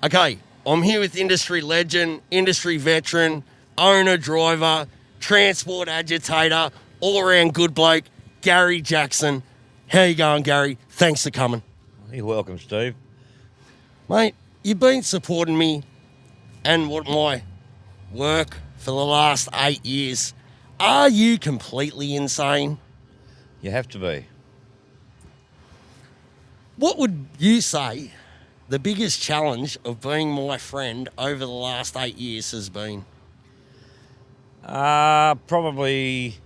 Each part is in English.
Okay, I'm here with industry legend, industry veteran, owner, driver, transport agitator, all-around good bloke, Gary Jackson. How you going, Gary? Thanks for coming. You're welcome, Steve. Mate, you've been supporting me and what my work for the last 8 years. Are you completely insane? You have to be. What would you say the biggest challenge of being my friend over the last 8 years has been? Probably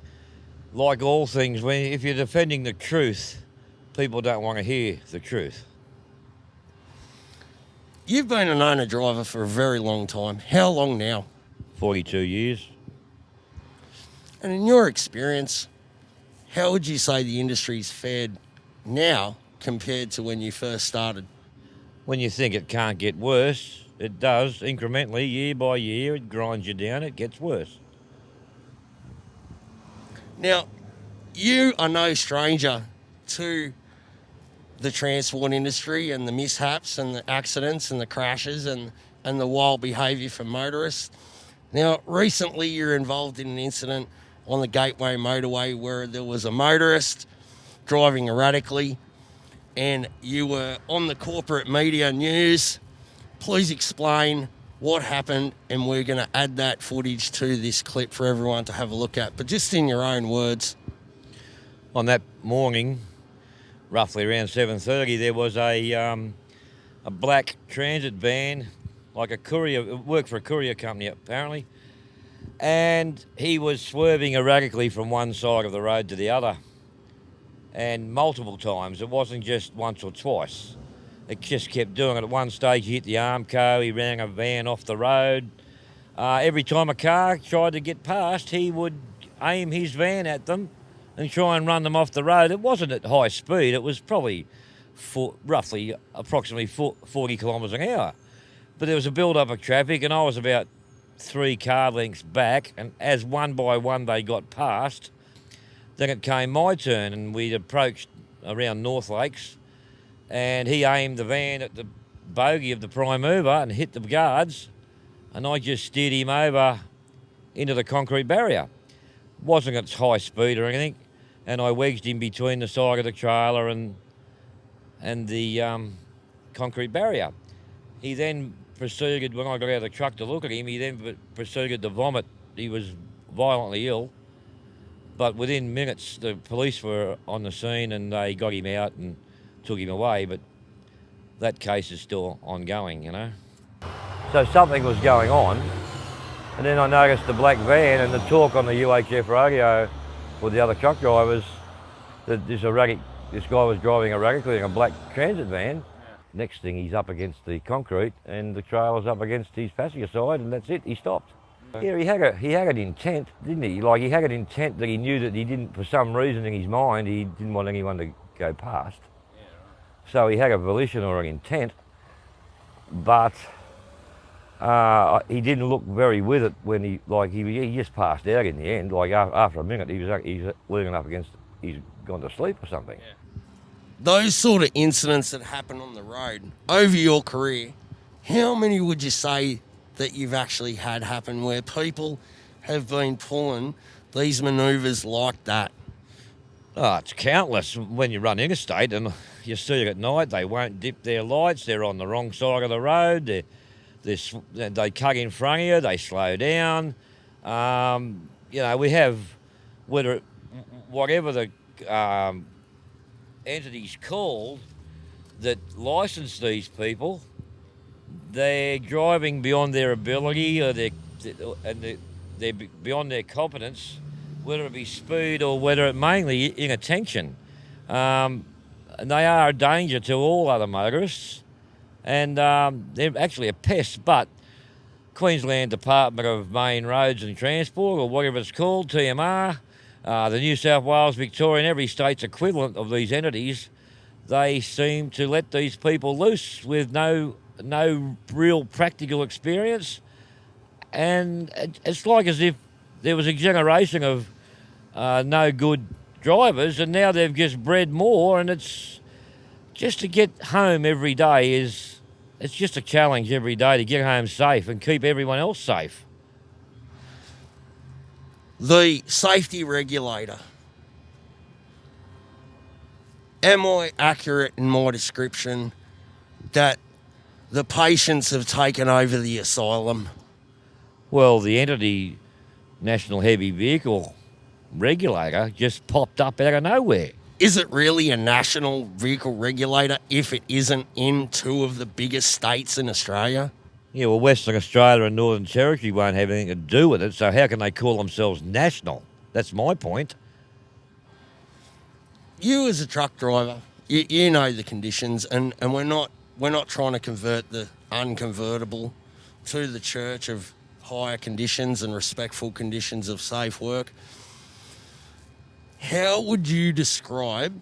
like all things, if you're defending the truth, people don't want to hear the truth. You've been an owner driver for a very long time. How long now? 42 years. And in your experience, how would you say the industry's fared now compared to when you first started? When you think it can't get worse, it does incrementally, year by year. It grinds you down, it gets worse. Now, you are no stranger to the transport industry and the mishaps and the accidents and the crashes and the wild behaviour from motorists. Now, recently you're involved in an incident on the Gateway motorway where there was a motorist driving erratically and you were on the corporate media news. Please explain what happened, and we're going to add that footage to this clip for everyone to have a look at, but just in your own words. On that morning, roughly around 7:30, there was a black transit van, like a courier, it worked for a courier company apparently, and he was swerving erratically from one side of the road to the other, and multiple times. It wasn't just once or twice. It just kept doing it. At one stage, he hit the Armco, he ran a van off the road. Every time a car tried to get past, he would aim his van at them and try and run them off the road. It wasn't at high speed. It was probably approximately 40 kilometres an hour. But there was a build-up of traffic, and I was about 3 car lengths back, and as one by one they got past, then it came my turn, and we'd approached around North Lakes, and he aimed the van at the bogey of the prime mover and hit the guards, and I just steered him over into the concrete barrier. Wasn't at high speed or anything, and I wedged him between the side of the trailer and the concrete barrier. He then proceeded, when I got out of the truck to look at him, he then proceeded to vomit. He was violently ill, but within minutes the police were on the scene and they got him out and took him away, but that case is still ongoing, you know. So something was going on, and then I noticed the black van and the talk on the UHF radio with the other truck drivers that this guy was driving erratically in a black transit van. Yeah. Next thing, he's up against the concrete and the trailer's up against his passenger side, and that's it, he stopped. Yeah, he had an intent, didn't he? Like, he had an intent that he knew that he didn't, for some reason in his mind, he didn't want anyone to go past. So he had a volition or an intent, but he didn't look very with it when he just passed out in the end. Like after a minute, he's leaning up against, he's gone to sleep or something. Yeah. Those sort of incidents that happen on the road over your career, how many would you say that you've actually had happen where people have been pulling these manoeuvres like that? Oh, it's countless. When you run interstate and you see it at night, they won't dip their lights, they're on the wrong side of the road, they cut in front of you, they slow down. We have, whatever the entity's called that license these people, they're driving beyond their ability or they're beyond their competence, whether it be speed or whether it mainly inattention. And they are a danger to all other motorists, and they're actually a pest. But Queensland Department of Main Roads and Transport, or whatever it's called, TMR, the New South Wales, Victoria, and every state's equivalent of these entities, they seem to let these people loose with no real practical experience. And it's like as if there was a generation of no good drivers, and now they've just bred more, and it's just to get home every day it's just a challenge every day to get home safe and keep everyone else safe. The safety regulator. Am I accurate in my description that the patients have taken over the asylum? Well, the entity National Heavy Vehicle Regulator just popped up out of nowhere. Is it really a national vehicle regulator if it isn't in two of the biggest states in Australia? Yeah, well, Western Australia and Northern Territory won't have anything to do with it, so how can they call themselves national? That's my point. You as a truck driver, you know the conditions, and we're not trying to convert the unconvertible to the church of higher conditions and respectful conditions of safe work. How would you describe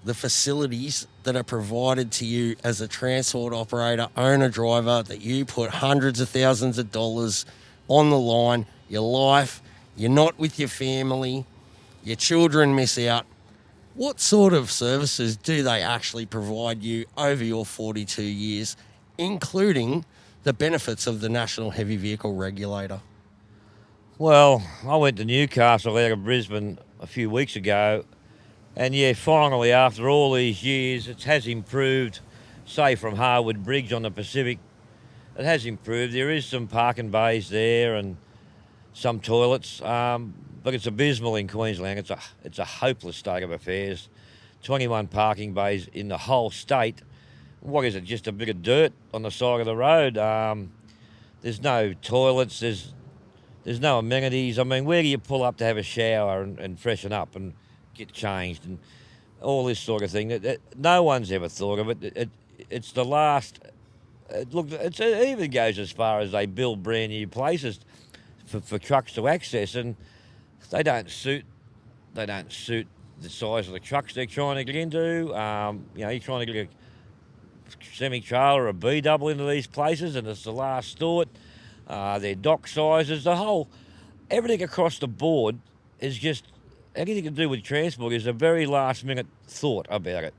the facilities that are provided to you as a transport operator, owner, driver, that you put hundreds of thousands of dollars on the line, your life, you're not with your family, your children miss out? What sort of services do they actually provide you over your 42 years, including the benefits of the National Heavy Vehicle Regulator? Well, I went to Newcastle out of Brisbane a few weeks ago, and yeah, finally, after all these years, it has improved. Say from Harwood Bridge on the Pacific, it has improved. There is some parking bays there and some toilets, but it's abysmal in Queensland. It's a hopeless state of affairs. 21 parking bays in the whole state. What is it? Just a bit of dirt on the side of the road. There's no toilets. There's no amenities. I mean, where do you pull up to have a shower and freshen up and get changed and all this sort of thing? No one's ever thought of it. It's the last. Look, it even goes as far as they build brand new places for trucks to access, and they don't suit the size of the trucks they're trying to get into. You're trying to get a semi-trailer or a B-double into these places, and it's the last thought. Their dock sizes, everything across the board is just anything to do with transport is a very last-minute thought about it.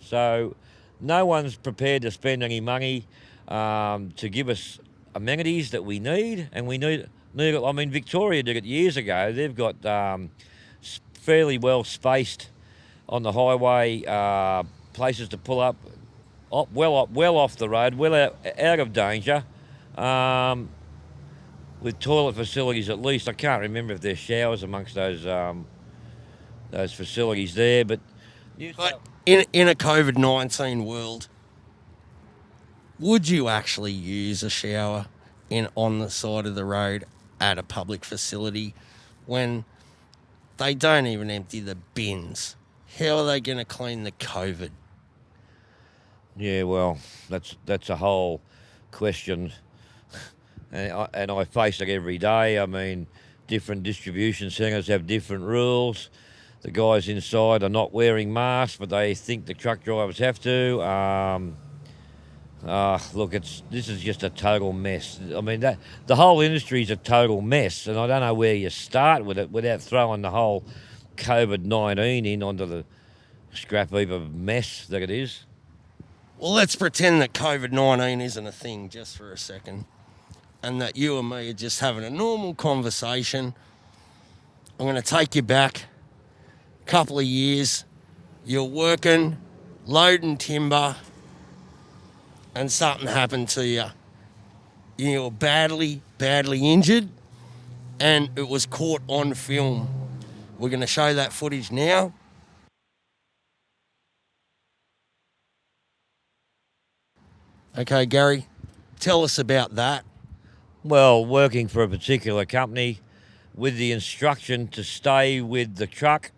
So no one's prepared to spend any money to give us amenities that we need, and we need. I mean, Victoria did it years ago. They've got fairly well spaced on the highway places to pull up, well off the road, well out of danger, with toilet facilities at least. I can't remember if there's showers amongst those facilities there, but in a COVID-19 world, would you actually use a shower on the side of the road at a public facility when they don't even empty the bins? How are they going to clean the COVID? Yeah, well, that's a whole question, and I face it every day. I mean, different distribution centres have different rules. The guys inside are not wearing masks, but they think the truck drivers have to. Look, this is just a total mess. I mean, the whole industry is a total mess, and I don't know where you start with it without throwing the whole COVID-19 in onto the scrap heap of mess that it is. Well, let's pretend that COVID-19 isn't a thing just for a second, and that you and me are just having a normal conversation. I'm going to take you back a couple of years. You're working, loading timber, and something happened to you. You were badly injured, and it was caught on film. We're going to show that footage now. Okay, Gary, tell us about that. Well, working for a particular company with the instruction to stay with the truck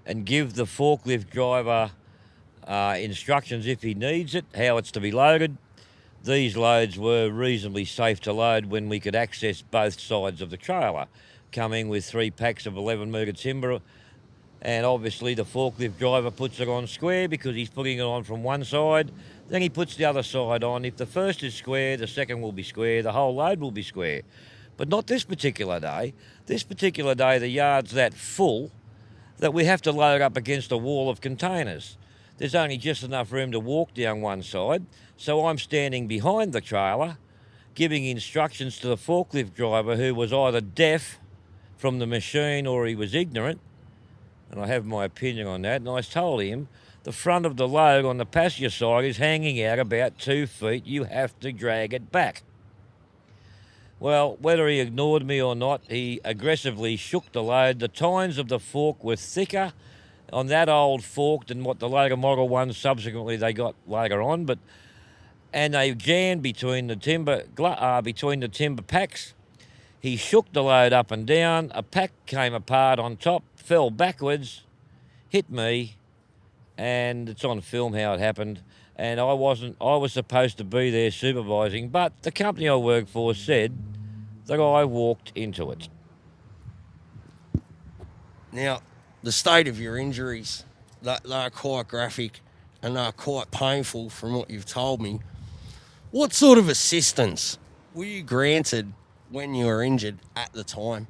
and give the forklift driver instructions if he needs it, how it's to be loaded. These loads were reasonably safe to load when we could access both sides of the trailer, coming with 3 packs of 11 metre timber, and obviously the forklift driver puts it on square because he's putting it on from one side, then he puts the other side on. If the first is square, the second will be square, the whole load will be square. But not this particular day. This particular day the yard's that full that we have to load up against a wall of containers. there's only just enough room to walk down one side. So I'm standing behind the trailer, giving instructions to the forklift driver, who was either deaf from the machine or he was ignorant. And I have my opinion on that. And I told him the front of the load on the passenger side is hanging out about 2 feet. You have to drag it back. Well, whether he ignored me or not, he aggressively shook the load. The tines of the fork were thicker on that old fork than what the later model ones subsequently they got later on. And they jammed between the timber packs. He shook the load up and down. A pack came apart on top, fell backwards, hit me, and it's on film how it happened. And I was supposed to be there supervising, but the company I work for said that I walked into it. Now, the state of your injuries, they're quite graphic and they're quite painful from what you've told me. What sort of assistance were you granted when you were injured at the time?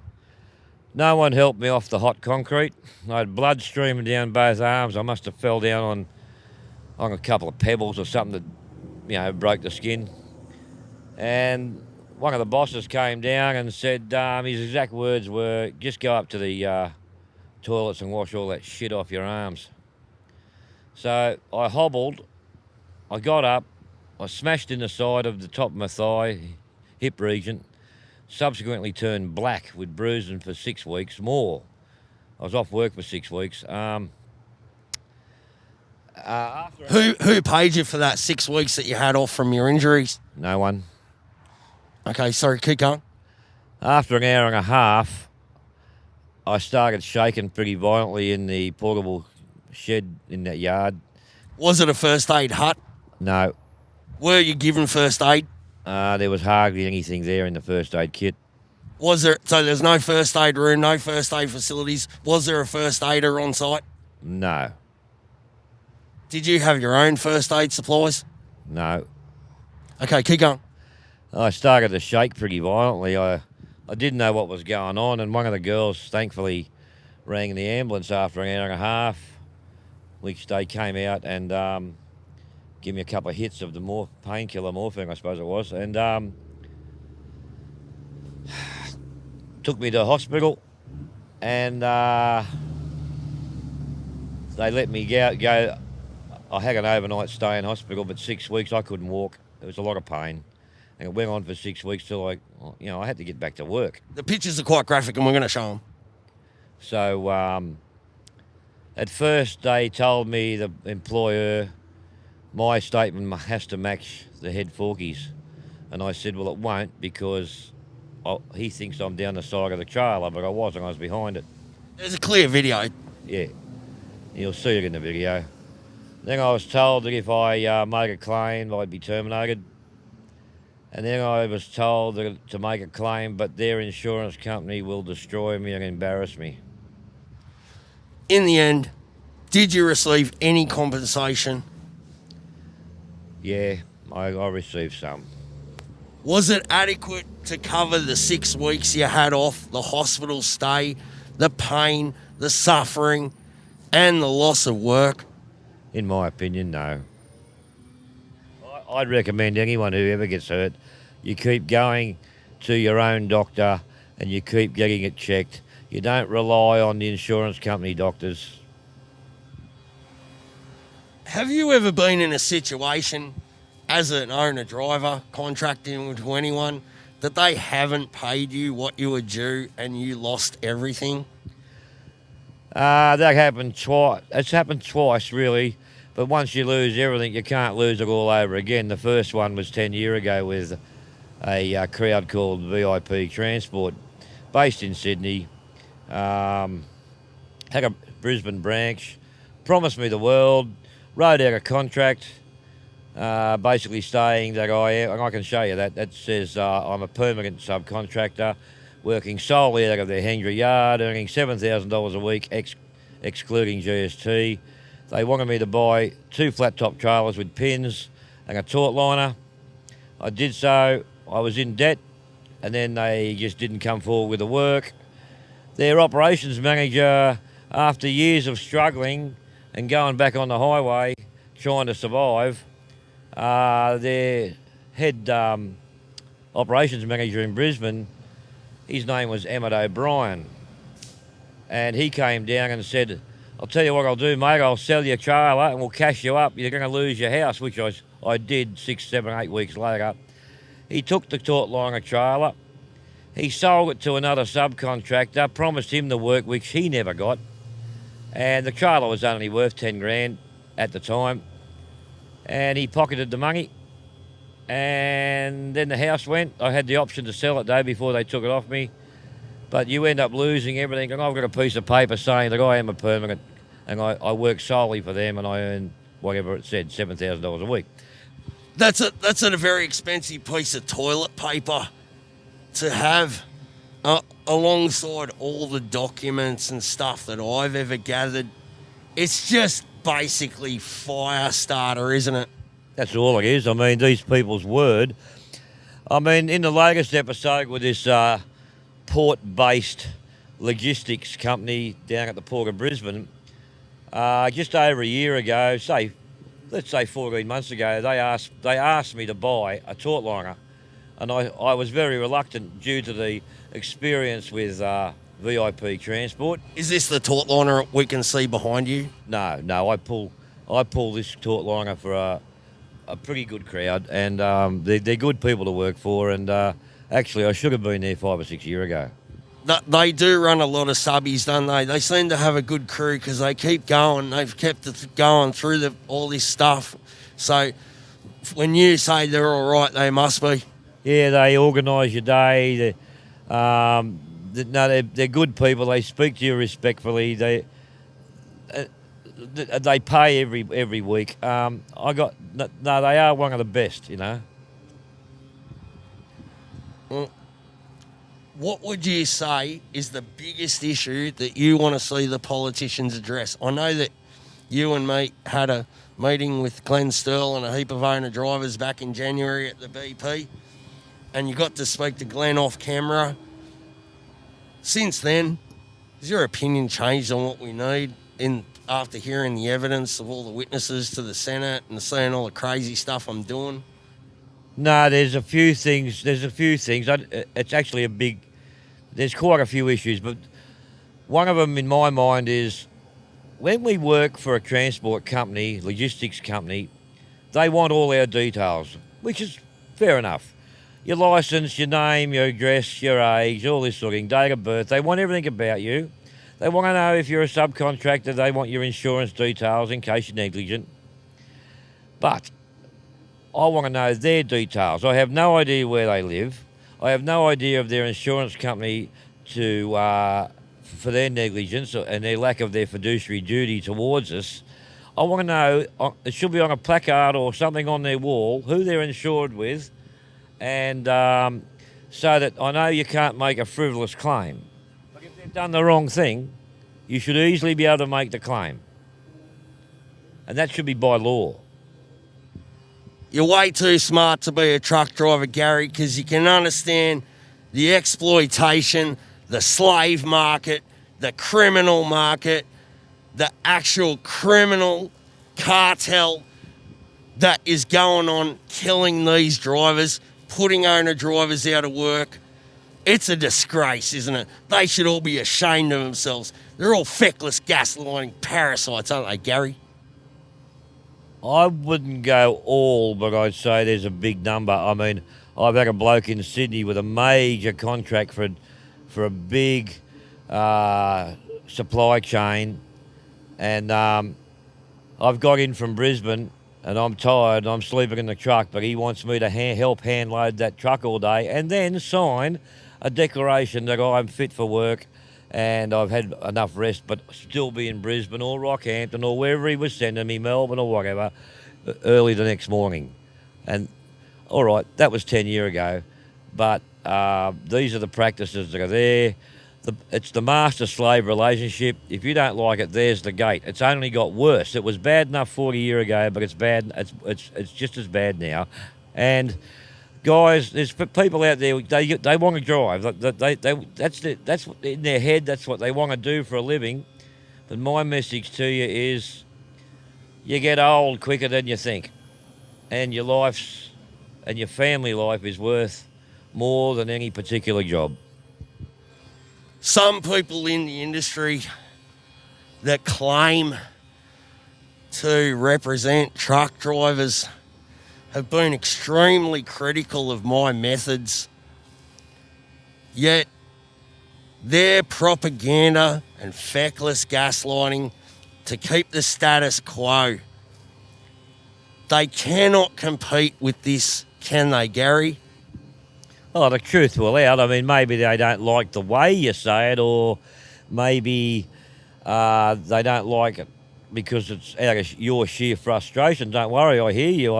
No one helped me off the hot concrete. I had blood streaming down both arms. I must have fell down on a couple of pebbles or something that, broke the skin. And one of the bosses came down and said, his exact words were, just go up to the toilets and wash all that shit off your arms. So I hobbled, I got up, I smashed in the side of the top of my thigh, hip region, subsequently turned black with bruising for 6 weeks more. I was off work for 6 weeks. Who paid you for that 6 weeks that you had off from your injuries? No one. Okay, sorry, keep going. After an hour and a half, I started shaking pretty violently in the portable shed in that yard. Was it a first aid hut? No. Were you given first aid? There was hardly anything there in the first aid kit. Was there? So there's no first aid room, no first aid facilities. Was there a first aider on site? No. Did you have your own first aid supplies? No. Okay, keep going. I started to shake pretty violently. I didn't know what was going on, and one of the girls thankfully rang the ambulance after an hour and a half, which they came out and gave me a couple of hits of the painkiller morphine, I suppose it was, and took me to hospital, and they let me go. I had an overnight stay in hospital, but 6 weeks I couldn't walk. There was a lot of pain. And it went on for 6 weeks till I had to get back to work. The pictures are quite graphic and we're going to show them. So at first they told me, the employer, my statement has to match the head forkies. And I said, well, it won't, because he thinks I'm down the side of the trailer, but I wasn't. I was behind it. There's a clear video. Yeah, you'll see it in the video. Then I was told that if I made a claim, I'd be terminated. And then I was told that to make a claim, but their insurance company will destroy me and embarrass me. In the end, did you receive any compensation? Yeah, I received some. Was it adequate to cover the 6 weeks you had off, the hospital stay, the pain, the suffering, and the loss of work? In my opinion, no. I'd recommend anyone who ever gets hurt, you keep going to your own doctor and you keep getting it checked. You don't rely on the insurance company doctors. Have you ever been in a situation as an owner driver contracting to anyone that they haven't paid you what you were due and you lost everything? That happened twice. It's happened twice, really. But once you lose everything, you can't lose it all over again. The first one was 10 years ago with a crowd called VIP Transport, based in Sydney. Had a Brisbane branch, promised me the world, wrote out a contract, basically saying that I am, and I can show you that says I'm a permanent subcontractor, working solely out of their Henry yard, earning $7,000 a week, excluding GST. They wanted me to buy 2 flat-top trailers with pins and a taut liner. I did so. I was in debt, and then they just didn't come forward with the work. Their operations manager, after years of struggling and going back on the highway, trying to survive. Their head operations manager in Brisbane, his name was Emmett O'Brien, and he came down and said, I'll tell you what I'll do, mate, I'll sell your trailer and we'll cash you up. You're going to lose your house, which I did 6, 7, 8 weeks later. He took the Taut-Liner trailer, he sold it to another subcontractor, promised him the work, which he never got, and the trailer was only worth 10 grand at the time, and he pocketed the money. And then the house went. I had the option to sell it, though, before they took it off me. But you end up losing everything. And I've got a piece of paper saying that I am a permanent and I work solely for them and I earn whatever it said, $7,000 a week. That's a very expensive piece of toilet paper to have alongside all the documents and stuff that I've ever gathered. It's just basically fire starter, isn't it? That's all it is. I mean, these people's word. I mean, in the latest episode with this port-based logistics company down at the Port of Brisbane, just over a year ago, let's say 14 months ago, they asked me to buy a Taut-Liner, and I was very reluctant due to the experience with VIP transport. Is this the Taut-Liner we can see behind you? No, I pull this Taut-Liner for a pretty good crowd, and they're good people to work for, and actually I should have been there 5 or 6 years ago. They do run a lot of subbies, don't they? They seem to have a good crew because they keep going. They've kept it going through all this stuff. So when you say they're all right, they must be. Yeah, they organise your day. They're good people. They speak to you respectfully. They pay every week. They are one of the best, you know. What would you say is the biggest issue that you want to see the politicians address? I know that you and me had a meeting with Glenn Sterl and a heap of owner drivers back in January at the BP, and you got to speak to Glenn off camera. Since then, has your opinion changed on what we need after hearing the evidence of all the witnesses to the Senate and seeing all the crazy stuff I'm doing? No, there's a few things. It's actually there's quite a few issues, but one of them in my mind is when we work for a transport company, logistics company, they want all our details, which is fair enough. Your licence, your name, your address, your age, all this sort of thing, date of birth. They want everything about you. They want to know if you're a subcontractor. They want your insurance details in case you're negligent. But I want to know their details. I have no idea where they live. I have no idea of their insurance company for their negligence and their lack of their fiduciary duty towards us. I want to know, it should be on a placard or something on their wall, who they're insured with, and so that I know you can't make a frivolous claim. But if they've done the wrong thing, you should easily be able to make the claim. And that should be by law. You're way too smart to be a truck driver, Gary, because you can understand the exploitation, the slave market, the criminal market, the actual criminal cartel that is going on, killing these drivers, putting owner drivers out of work. It's a disgrace, isn't it? They should all be ashamed of themselves. They're all feckless, gaslighting parasites, aren't they, Gary? I wouldn't go all, but I'd say there's a big number. I mean, I've had a bloke in Sydney with a major contract for a big supply chain, and I've got in from Brisbane, and I'm tired, and I'm sleeping in the truck, but he wants me to help hand load that truck all day and then sign a declaration that I'm fit for work and I've had enough rest, but still be in Brisbane or Rockhampton or wherever he was sending me, Melbourne or whatever, early the next morning. And all right, that was 10 years ago, but these are the practices that are there. It's the master-slave relationship. If you don't like it, there's the gate. It's only got worse. It was bad enough 40 years ago, but it's bad. It's just as bad now. And guys, there's people out there. They want to drive. That's what, in their head. That's what they want to do for a living. But my message to you is, you get old quicker than you think, and your family life is worth more than any particular job. Some people in the industry that claim to represent truck drivers have been extremely critical of my methods, yet their propaganda and feckless gaslighting to keep the status quo, they cannot compete with this, can they, Gary? Oh, the truth will out. I mean, maybe they don't like the way you say it, or maybe they don't like it because it's out of your sheer frustration. Don't worry, I hear you.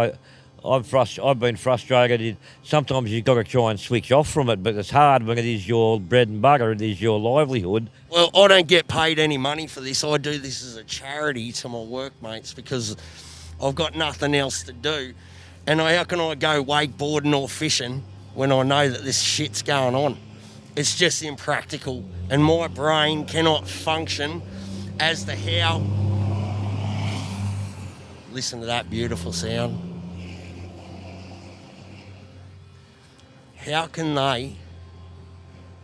I've been frustrated. Sometimes you've got to try and switch off from it, but it's hard when it is your bread and butter, it is your livelihood. Well, I don't get paid any money for this. I do this as a charity to my workmates because I've got nothing else to do. And how can I go wakeboarding or fishing when I know that this shit's going on? It's just impractical. And my brain cannot function as to how... Listen to that beautiful sound. How can they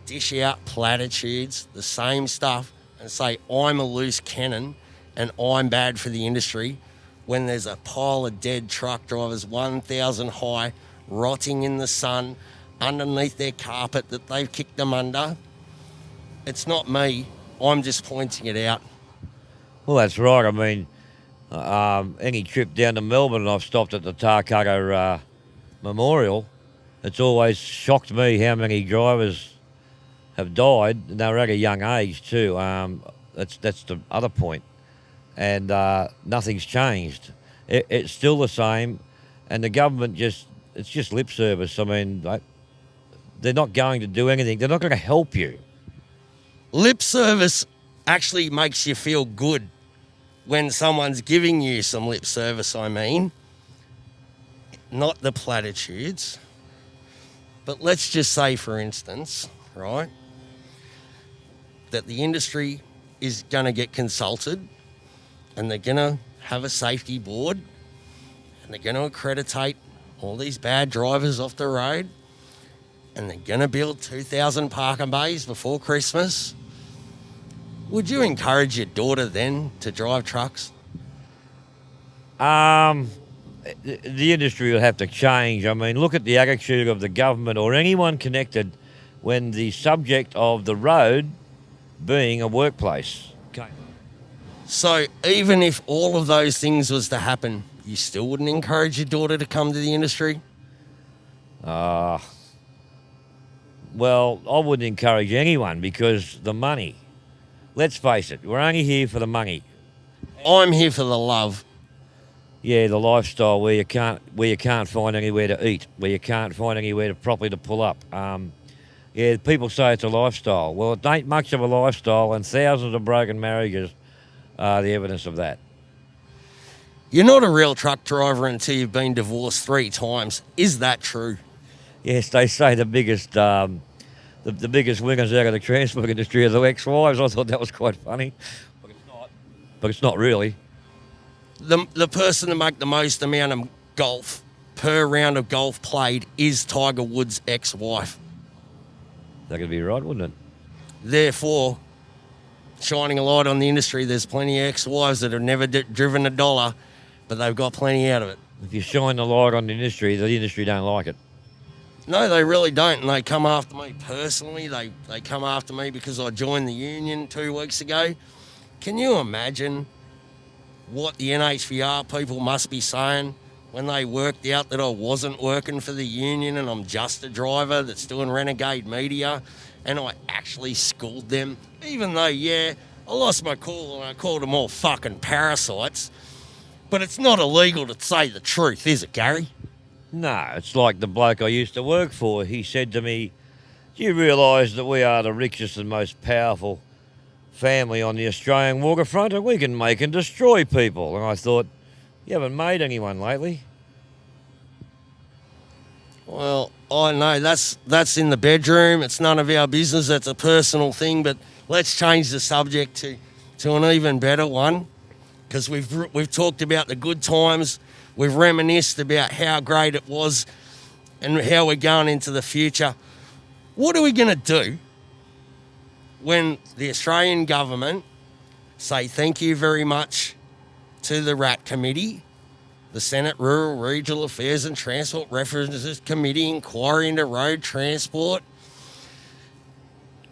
dish out platitudes, the same stuff, and say I'm a loose cannon and I'm bad for the industry when there's a pile of dead truck drivers 1,000 high, rotting in the sun underneath their carpet that they've kicked them under? It's not me. I'm just pointing it out. Well, that's right. I mean, any trip down to Melbourne, and I've stopped at the Tarcutta Memorial, it's always shocked me how many drivers have died, and they were at a young age too. That's the other point. And nothing's changed. It's still the same, and the government it's just lip service. I mean, they're not going to do anything. They're not going to help you. Lip service actually makes you feel good when someone's giving you some lip service, I mean. Not the platitudes. But let's just say, for instance, right, that the industry is going to get consulted and they're going to have a safety board and they're going to accreditate all these bad drivers off the road and they're going to build 2,000 parking bays before Christmas. Would you encourage your daughter then to drive trucks? The industry will have to change. I mean, look at the attitude of the government or anyone connected when the subject of the road being a workplace. Okay. So even if all of those things was to happen, you still wouldn't encourage your daughter to come to the industry? Well, I wouldn't encourage anyone because the money. Let's face it, we're only here for the money. I'm here for the love. Yeah, the lifestyle where you can't find anywhere to eat, where you can't find anywhere to properly to pull up. Yeah, people say it's a lifestyle. Well, it ain't much of a lifestyle, and thousands of broken marriages are the evidence of that. You're not a real truck driver until you've been divorced 3 times. Is that true? Yes, they say the biggest the biggest winners out of the transport industry are the ex-wives. I thought that was quite funny, but it's not. But it's not really. The person to make the most amount of golf per round of golf played is Tiger Woods' ex-wife. That could be right, wouldn't it? Therefore, shining a light on the industry, there's plenty of ex-wives that have never driven a dollar, but they've got plenty out of it. If you shine the light on the industry don't like it. No, they really don't, and they come after me personally. They come after me because I joined the union 2 weeks ago. Can you imagine what the NHVR people must be saying when they worked out that I wasn't working for the union and I'm just a driver that's doing renegade media, and I actually schooled them, even though, yeah, I lost my cool and I called them all fucking parasites. But it's not illegal to say the truth, is it, Gary? No, it's like the bloke I used to work for. He said to me, do you realise that we are the richest and most powerful family on the Australian waterfront and we can make and destroy people? And I thought, you haven't made anyone lately. Well, I know that's in the bedroom. It's none of our business. That's a personal thing. But let's change the subject to an even better one. because we've talked about the good times, we've reminisced about how great it was and how we're going into the future. What are we going to do when the Australian government say thank you very much to the RAT Committee, the Senate Rural Regional Affairs and Transport References Committee, inquiry into road transport,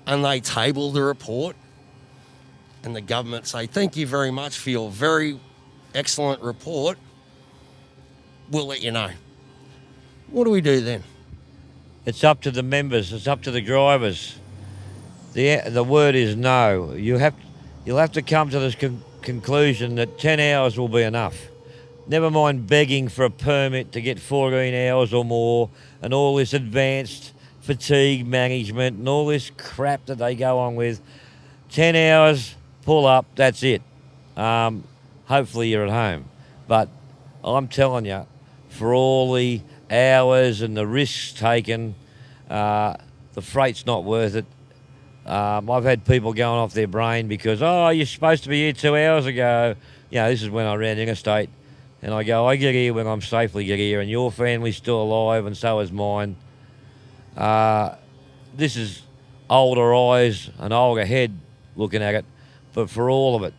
and they table the report, and the government say thank you very much for your very excellent report, we'll let you know. What do we do then? It's up to the members. It's up to the drivers. The word is no. You'll have to come to this conclusion that 10 hours will be enough. Never mind begging for a permit to get 14 hours or more and all this advanced fatigue management and all this crap that they go on with. 10 hours, pull up, that's it. Hopefully you're at home. But I'm telling you, for all the hours and the risks taken, the freight's not worth it. I've had people going off their brain because, you're supposed to be here 2 hours ago. This is when I ran interstate. And I go, I get here when I'm safely get here, and your family's still alive, and so is mine. This is older eyes and older head looking at it. But for all of it,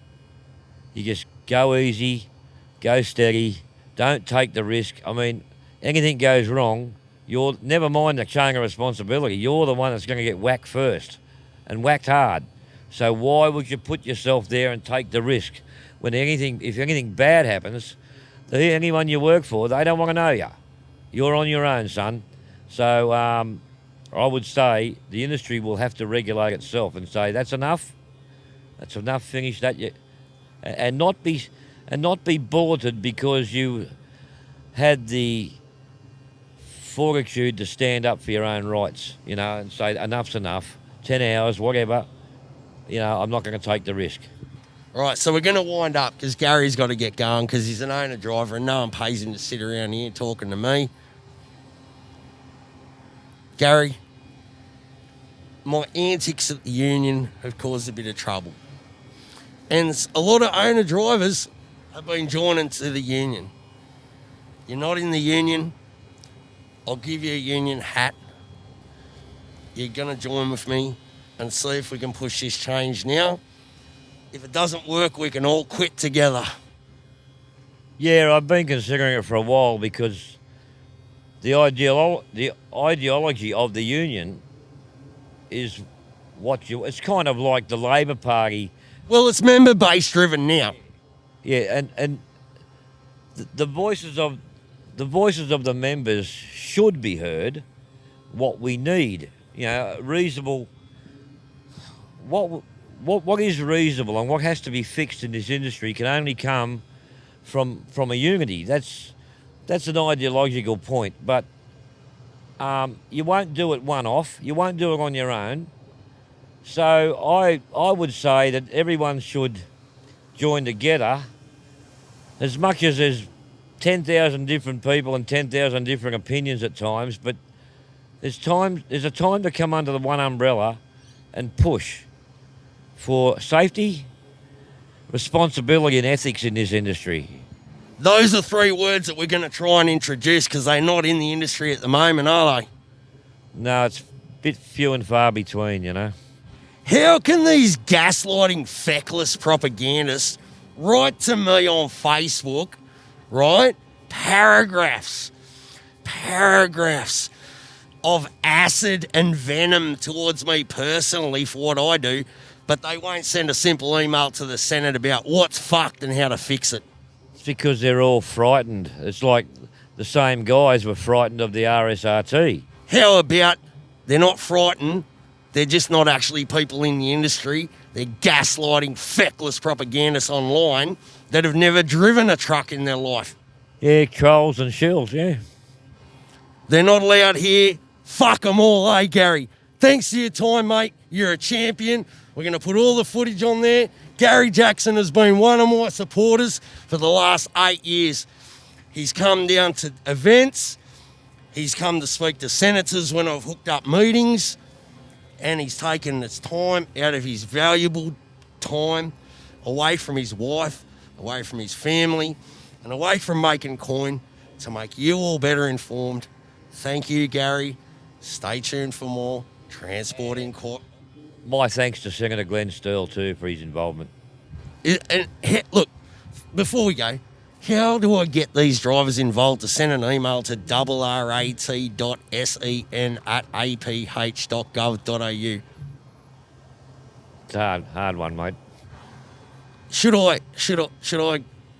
you just go easy, go steady, don't take the risk. I mean, anything goes wrong, you're never mind the chain of responsibility. You're the one that's going to get whacked first, and whacked hard. So why would you put yourself there and take the risk when if anything bad happens? Anyone you work for, they don't want to know you. You're on your own, son. So I would say the industry will have to regulate itself and say that's enough. That's enough. Finish that. And not be bulleted because you had the fortitude to stand up for your own rights, and say enough's enough. 10 hours, whatever. I'm not going to take the risk. All right, so we're going to wind up because Gary's got to get going because he's an owner-driver and no one pays him to sit around here talking to me. Gary, my antics at the union have caused a bit of trouble. And a lot of owner-drivers have been joining to the union. You're not in the union, I'll give you a union hat. You're going to join with me and see if we can push this change now. If it doesn't work, we can all quit together. Yeah, I've been considering it for a while because the ideology of the union is it's kind of like the Labor Party. Well, it's member-based driven now. Yeah, and the voices of the members should be heard. What we need, reasonable. What is reasonable and what has to be fixed in this industry can only come from a unity. That's an ideological point, but you won't do it one-off. You won't do it on your own. So I would say that everyone should join together. As much as there's 10,000 different people and 10,000 different opinions at times, but there's a time to come under the one umbrella and push for safety, responsibility and ethics in this industry. Those are 3 words that we're going to try and introduce because they're not in the industry at the moment, are they? No, it's a bit few and far between, How can these gaslighting, feckless propagandists write to me on Facebook, right? Paragraphs of acid and venom towards me personally for what I do, but they won't send a simple email to the Senate about what's fucked and how to fix it. It's because they're all frightened. It's like the same guys were frightened of the RSRT. How about they're not frightened, they're just not actually people in the industry. They're gaslighting, feckless propagandists online that have never driven a truck in their life. Yeah, trolls and shills, yeah. They're not allowed here. Fuck them all, eh, Gary? Thanks for your time, mate. You're a champion. We're going to put all the footage on there. Gary Jackson has been one of my supporters for the last 8 years. He's come down to events. He's come to speak to senators when I've hooked up meetings. And he's taken his time out of his valuable time away from his wife, away from his family, and away from making coin to make you all better informed. Thank you, Gary. Stay tuned for more Transporting Corp. My thanks to Senator Glenn Stirl too for his involvement. Look, before we go, how do I get these drivers involved to send an email to rat.sen@aph.gov.au? It's a hard one, mate. Should I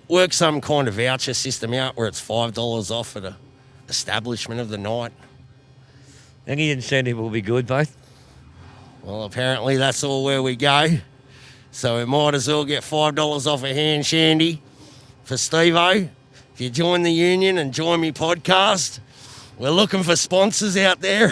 work some kind of voucher system out where it's $5 off at a establishment of the night? Any incentive will be good, mate. Well, apparently that's all where we go. So we might as well get $5 off a hand shandy for Steve-O. If you join the union and join me podcast, we're looking for sponsors out there.